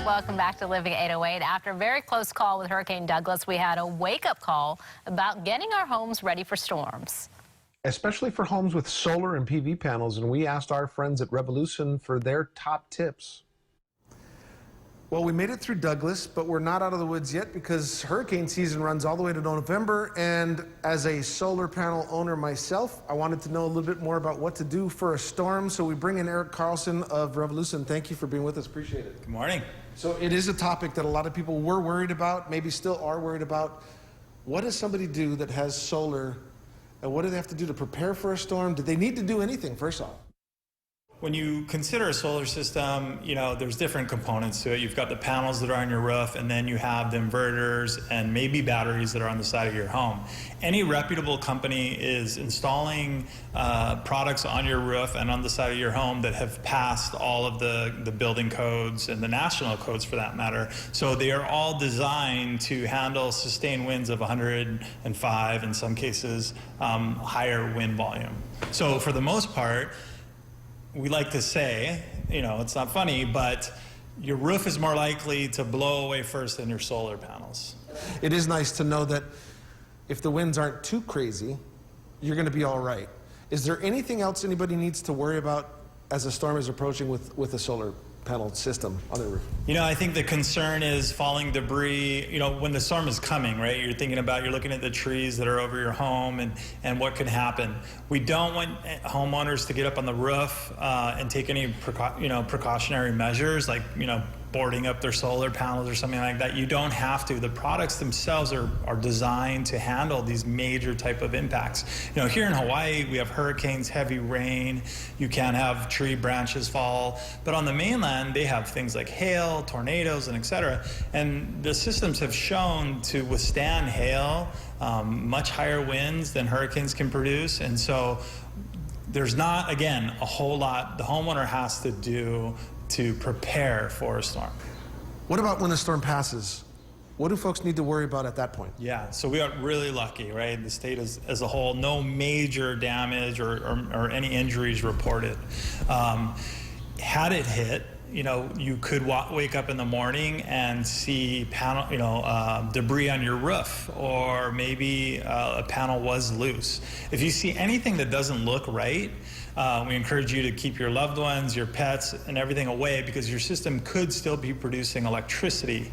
Welcome back to Living 808. After a very close call with Hurricane Douglas, we had a wake-up call about getting our homes ready for storms. Especially for homes with solar and PV panels, and we asked our friends at Revolution for their top tips. Well, we made it through Douglas, but we're not out of the woods yet because hurricane season runs all the way to November. And as a solar panel owner myself, I wanted to know a little bit more about what to do for a storm. So we bring in Eric Carlson of Revolution. Thank you for being with us. Appreciate it. Good morning. So it is a topic that a lot of people were worried about, maybe still are worried about. What does somebody do that has solar, and what do they have to do to prepare for a storm? Do they need to do anything, first off? When you consider a solar system, there's different components to it. You've got the panels that are on your roof, and then you have the inverters and maybe batteries that are on the side of your home. Any reputable company is installing products on your roof and on the side of your home that have passed all of the building codes and the national codes for that matter. So they are all designed to handle sustained winds of 105, in some cases, higher wind volume. So for the most part, we like to say, it's not funny, but your roof is more likely to blow away first than your solar panels. It is nice to know that if the winds aren't too crazy, you're going to be all right. Is there anything else anybody needs to worry about as a storm is approaching with a solar panel system on their roof? I think the concern is falling debris. When the storm is coming, right? You're looking at the trees that are over your home and what could happen. We don't want homeowners to get up on the roof and take any precautionary measures like, boarding up their solar panels or something like that. You don't have to. The products themselves are designed to handle these major type of impacts. Here in Hawaii, we have hurricanes, heavy rain. You can have tree branches fall. But on the mainland, they have things like hail, tornadoes, and et cetera. And the systems have shown to withstand hail, much higher winds than hurricanes can produce. And so there's not, again, a whole lot the homeowner has to do to prepare for a storm. What about when the storm passes? What do folks need to worry about at that point? Yeah, so we got really lucky, right? The state as a whole, no major damage or any injuries reported. Had it hit, you could wake up in the morning and see debris on your roof, or maybe a panel was loose. If you see anything that doesn't look right, we encourage you to keep your loved ones, your pets, and everything away because your system could still be producing electricity.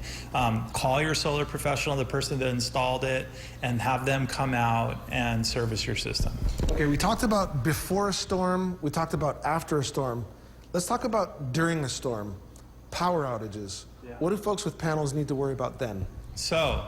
Call your solar professional, the person that installed it, and have them come out and service your system. Okay, we talked about before a storm, we talked about after a storm. Let's talk about during a storm, power outages. Yeah. What do folks with panels need to worry about then? So,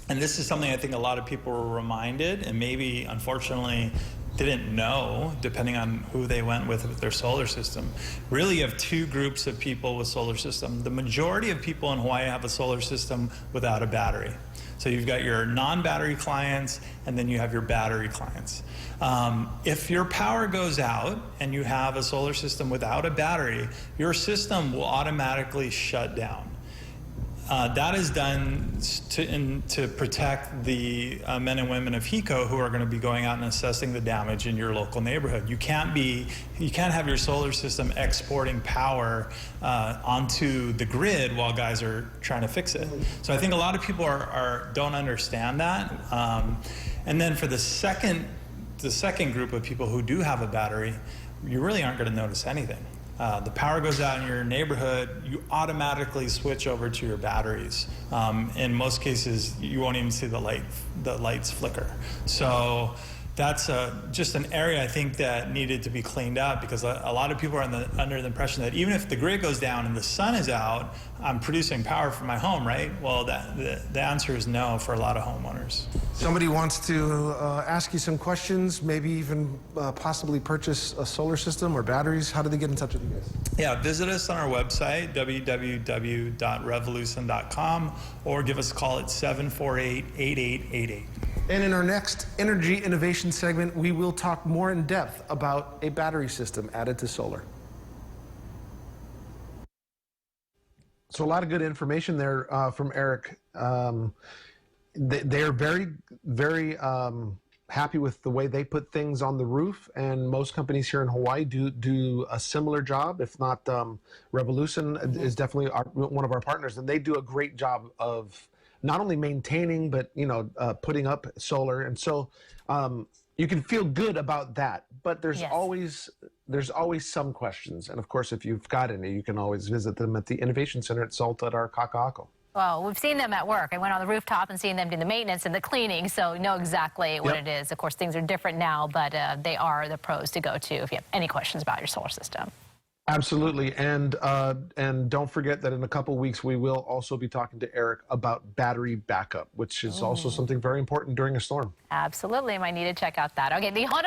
and this is something I think a lot of people were reminded and maybe unfortunately didn't know, depending on who they went with their solar system. Really, you have two groups of people with solar system. The majority of people in Hawaii have a solar system without a battery. So you've got your non-battery clients, and then you have your battery clients. If your power goes out and you have a solar system without a battery, your system will automatically shut down. That is done to protect the men and women of HECO who are going to be going out and assessing the damage in your local neighborhood. You can't have your solar system exporting power onto the grid while guys are trying to fix it. So I think a lot of people don't understand that. And then for the second group of people who do have a battery, you really aren't going to notice anything. The power goes out in your neighborhood, you automatically switch over to your batteries. In most cases, you won't even see the lights flicker. So that's just an area I think that needed to be cleaned up because a lot of people are under the impression that even if the grid goes down and the sun is out, I'm producing power for my home, right? Well, the answer is no for a lot of homeowners. Somebody wants to ask you some questions, maybe even possibly purchase a solar system or batteries. How do they get in touch with you guys? Yeah, visit us on our website, www.revolution.com, or give us a call at 748-8888. And in our next Energy Innovation segment, we will talk more in depth about a battery system added to solar. So a lot of good information there from Eric. They are very, very happy with the way they put things on the roof, and most companies here in Hawaii do a similar job. If not, Revolution is definitely one of our partners, and they do a great job of not only maintaining but putting up solar, and so you can feel good about that. But there's always some questions, and of course, if you've got any, you can always visit them at the Innovation Center at Salta at our Kaka'ako. Well, we've seen them at work. I went on the rooftop and seen them do the maintenance and the cleaning, so know exactly what it is. Of course, things are different now, but they are the pros to go to if you have any questions about your solar system. Absolutely, and don't forget that in a couple weeks we will also be talking to Eric about battery backup, which is also something very important during a storm. Absolutely, might need to check out that. Okay, the